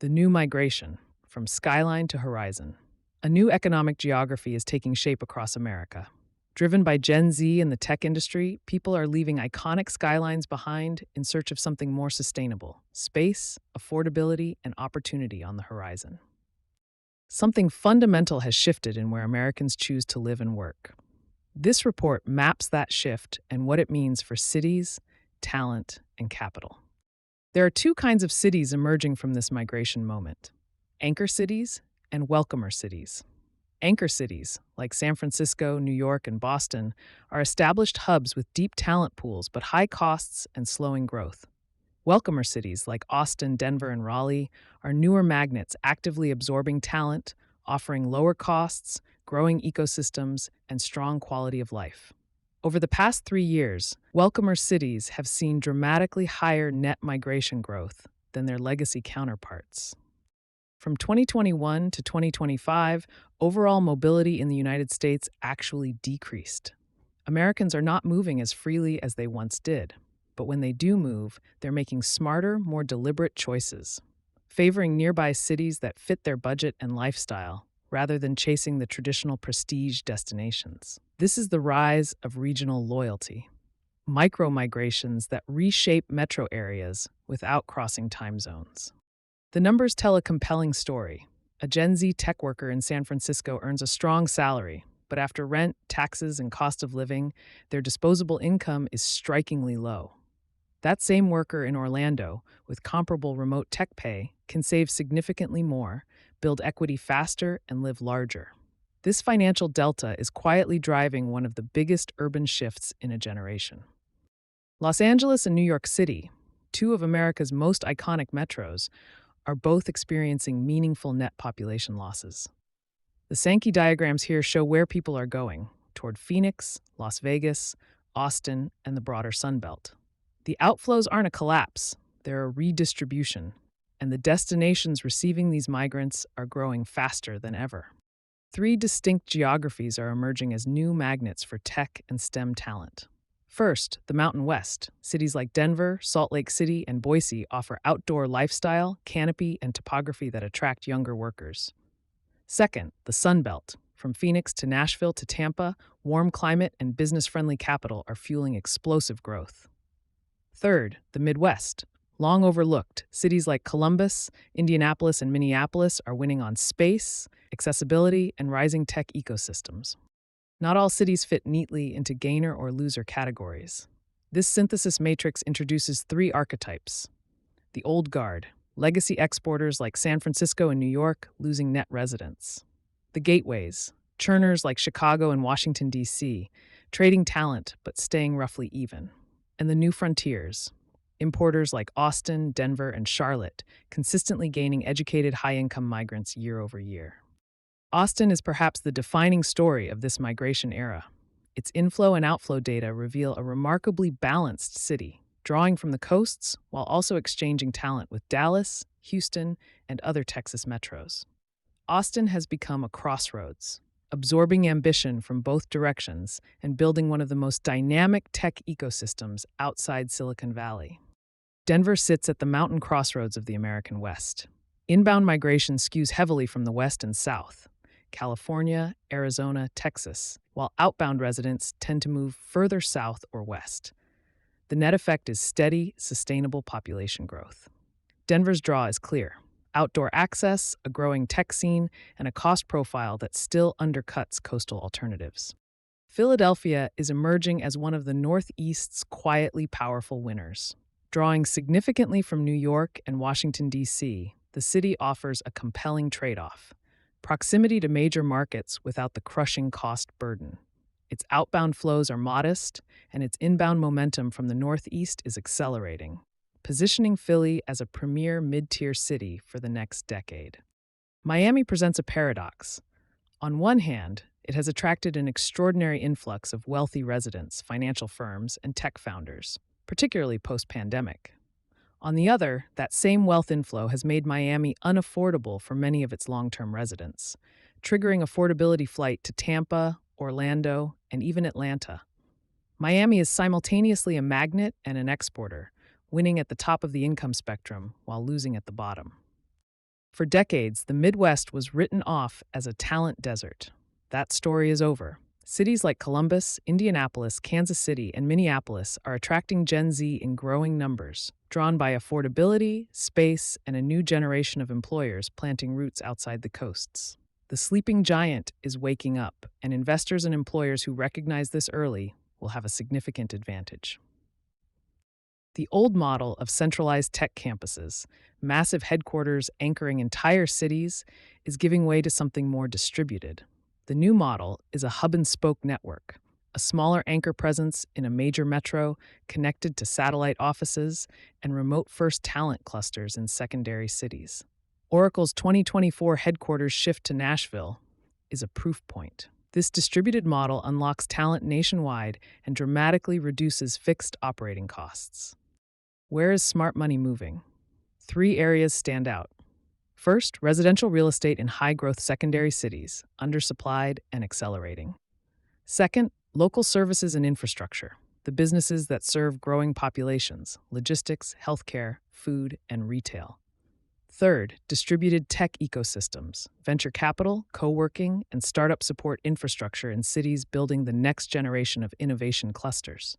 The new migration, from skyline to horizon. A new economic geography is taking shape across America. Driven by Gen Z and the tech industry, people are leaving iconic skylines behind in search of something more sustainable: space, affordability, and opportunity on the horizon. Something fundamental has shifted in where Americans choose to live and work. This report maps that shift and what it means for cities, talent, and capital. There are two kinds of cities emerging from this migration moment: anchor cities and welcomer cities. Anchor cities, like San Francisco, New York, and Boston, are established hubs with deep talent pools but high costs and slowing growth. Welcomer cities, like Austin, Denver, and Raleigh, are newer magnets actively absorbing talent, offering lower costs, growing ecosystems, and strong quality of life. Over the past 3 years, welcomer cities have seen dramatically higher net migration growth than their legacy counterparts. From 2021 to 2025, overall mobility in the United States actually decreased. Americans are not moving as freely as they once did, but when they do move, they're making smarter, more deliberate choices, favoring nearby cities that fit their budget and lifestyle, rather than chasing the traditional prestige destinations. This is the rise of regional loyalty, micro-migrations that reshape metro areas without crossing time zones. The numbers tell a compelling story. A Gen Z tech worker in San Francisco earns a strong salary, but after rent, taxes, and cost of living, their disposable income is strikingly low. That same worker in Orlando, with comparable remote tech pay, can save significantly more, build equity faster, and live larger. This financial delta is quietly driving one of the biggest urban shifts in a generation. Los Angeles and New York City, two of America's most iconic metros, are both experiencing meaningful net population losses. The Sankey diagrams here show where people are going, toward Phoenix, Las Vegas, Austin, and the broader Sun Belt. The outflows aren't a collapse, they're a redistribution, and the destinations receiving these migrants are growing faster than ever. Three distinct geographies are emerging as new magnets for tech and STEM talent. First, the Mountain West. Cities like Denver, Salt Lake City, and Boise offer outdoor lifestyle, canopy, and topography that attract younger workers. Second, the Sun Belt. From Phoenix to Nashville to Tampa, warm climate and business-friendly capital are fueling explosive growth. Third, the Midwest. Long overlooked, cities like Columbus, Indianapolis, and Minneapolis are winning on space, accessibility, and rising tech ecosystems. Not all cities fit neatly into gainer or loser categories. This synthesis matrix introduces three archetypes: the old guard, legacy exporters like San Francisco and New York losing net residents; the gateways, churners like Chicago and Washington, D.C., trading talent but staying roughly even; and the new frontiers, importers like Austin, Denver, and Charlotte, consistently gaining educated high-income migrants year over year. Austin is perhaps the defining story of this migration era. Its inflow and outflow data reveal a remarkably balanced city, drawing from the coasts while also exchanging talent with Dallas, Houston, and other Texas metros. Austin has become a crossroads, absorbing ambition from both directions and building one of the most dynamic tech ecosystems outside Silicon Valley. Denver sits at the mountain crossroads of the American West. Inbound migration skews heavily from the west and south, California, Arizona, Texas, while outbound residents tend to move further south or west. The net effect is steady, sustainable population growth. Denver's draw is clear: outdoor access, a growing tech scene, and a cost profile that still undercuts coastal alternatives. Philadelphia is emerging as one of the Northeast's quietly powerful winners. Drawing significantly from New York and Washington, D.C., the city offers a compelling trade-off: proximity to major markets without the crushing cost burden. Its outbound flows are modest, and its inbound momentum from the Northeast is accelerating, positioning Philly as a premier mid-tier city for the next decade. Miami presents a paradox. On one hand, it has attracted an extraordinary influx of wealthy residents, financial firms, and tech founders, particularly post-pandemic. On the other, that same wealth inflow has made Miami unaffordable for many of its long-term residents, triggering affordability flight to Tampa, Orlando, and even Atlanta. Miami is simultaneously a magnet and an exporter, winning at the top of the income spectrum while losing at the bottom. For decades, the Midwest was written off as a talent desert. That story is over. Cities like Columbus, Indianapolis, Kansas City, and Minneapolis are attracting Gen Z in growing numbers, drawn by affordability, space, and a new generation of employers planting roots outside the coasts. The sleeping giant is waking up, and investors and employers who recognize this early will have a significant advantage. The old model of centralized tech campuses, massive headquarters anchoring entire cities, is giving way to something more distributed. The new model is a hub and spoke network, a smaller anchor presence in a major metro connected to satellite offices and remote first talent clusters in secondary cities. Oracle's 2024 headquarters shift to Nashville is a proof point. This distributed model unlocks talent nationwide and dramatically reduces fixed operating costs. Where is smart money moving? Three areas stand out. First, residential real estate in high-growth secondary cities, undersupplied and accelerating. Second, local services and infrastructure, the businesses that serve growing populations, logistics, healthcare, food, and retail. Third, distributed tech ecosystems, venture capital, co-working, and startup support infrastructure in cities building the next generation of innovation clusters.